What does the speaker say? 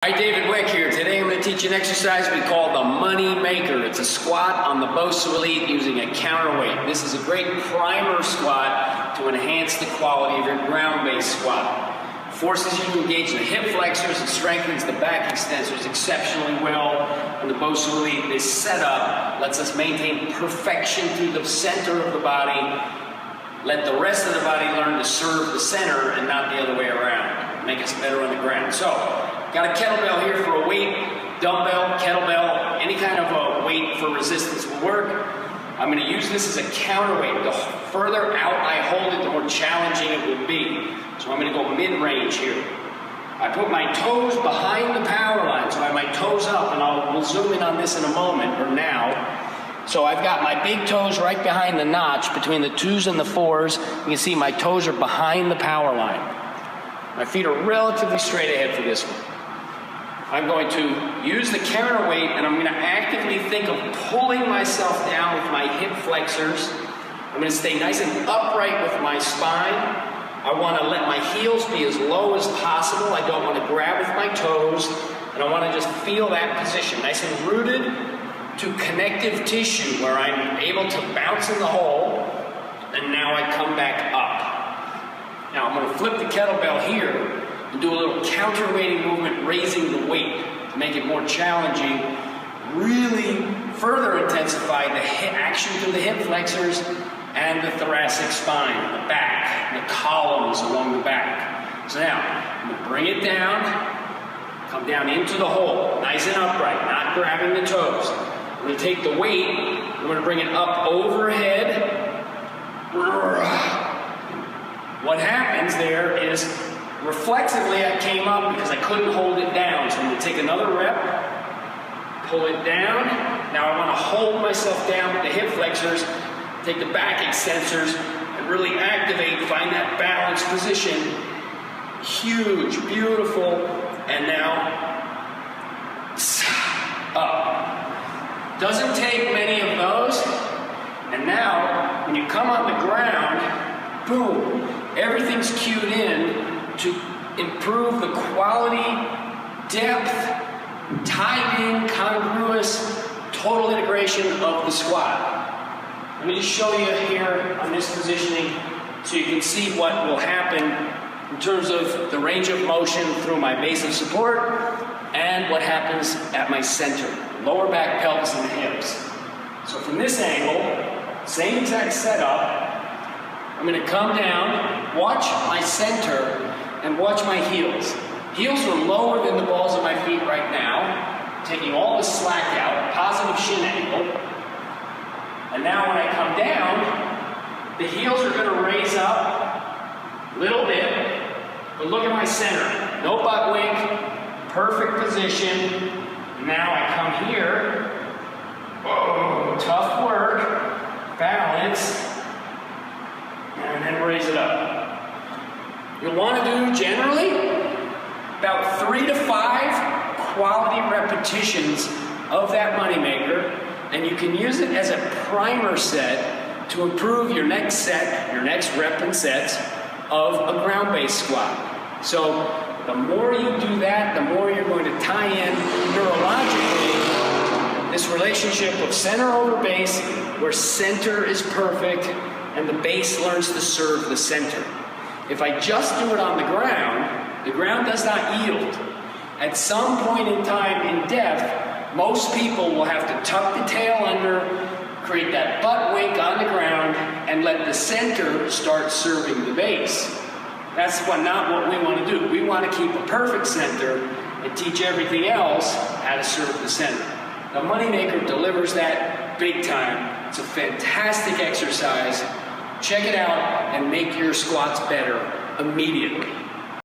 Hi, David Wick here. Today I'm going to teach you an exercise we call the Money Maker. It's a squat on the BOSU Elite using a counterweight. This is a great primer squat to enhance the quality of your ground-based squat. Forces you to engage the hip flexors and strengthens the back extensors exceptionally well. And the BOSU Elite, this setup lets us maintain perfection through the center of the body. Let the rest of the body learn to serve the center and not the other way around. Make us better on the ground. So, got a kettlebell here for a weight, dumbbell, kettlebell, any kind of a weight for resistance will work. I'm going to use this as a counterweight. The further out I hold it, the more challenging it will be. So I'm going to go mid-range here. I put my toes behind the power line, so I have my toes up, and we'll zoom in on this in a moment, or now. So I've got my big toes right behind the notch between the 2s and the 4s. You can see my toes are behind the power line. My feet are relatively straight ahead for this one. I'm going to use the counterweight, and I'm going to actively think of pulling myself down with my hip flexors. I'm going to stay nice and upright with my spine. I want to let my heels be as low as possible. I don't want to grab with my toes, and I want to just feel that position, nice and rooted to connective tissue where I'm able to bounce in the hole, and now I come back up. Now I'm going to flip the kettlebell here and do a little counterweighting movement, raising the weight to make it more challenging. Really further intensify the action through the hip flexors and the thoracic spine, the back, the columns along the back. So now, I'm going to bring it down, come down into the hole, nice and upright, not grabbing the toes. I'm going to take the weight, I'm going to bring it up overhead. What happens there is, reflexively, I came up because I couldn't hold it down. So I'm going to take another rep, pull it down. Now I want to hold myself down with the hip flexors, take the back extensors, and really activate, find that balanced position. Huge, beautiful, and now up. Doesn't take many of those. And now, when you come on the ground, boom, everything's cued in to improve the quality, depth, tied in, congruous, total integration of the squat. Let me just show you here on this positioning so you can see what will happen in terms of the range of motion through my base of support and what happens at my center, lower back, pelvis, and the hips. So from this angle, same exact setup, I'm going to come down, watch my center, and watch my heels. Heels are lower than the balls of my feet right now, taking all the slack out, positive shin angle. And now when I come down, the heels are going to raise up a little bit, but look at my center. No butt wink, perfect position. Now I come here, whoa, tough work, balance, and then raise it up. You'll want to do, generally, about 3 to 5 quality repetitions of that moneymaker, and you can use it as a primer set to improve your next set, your next rep and sets of a ground-based squat. So the more you do that, the more you're going to tie in neurologically this relationship of center over base, where center is perfect and the base learns to serve the center. If I just do it on the ground does not yield. At some point in time in depth, most people will have to tuck the tail under, create that butt wink on the ground, and let the center start serving the base. That's not what we want to do. We want to keep a perfect center and teach everything else how to serve the center. The Moneymaker delivers that big time. It's a fantastic exercise. Check it out and make your squats better immediately.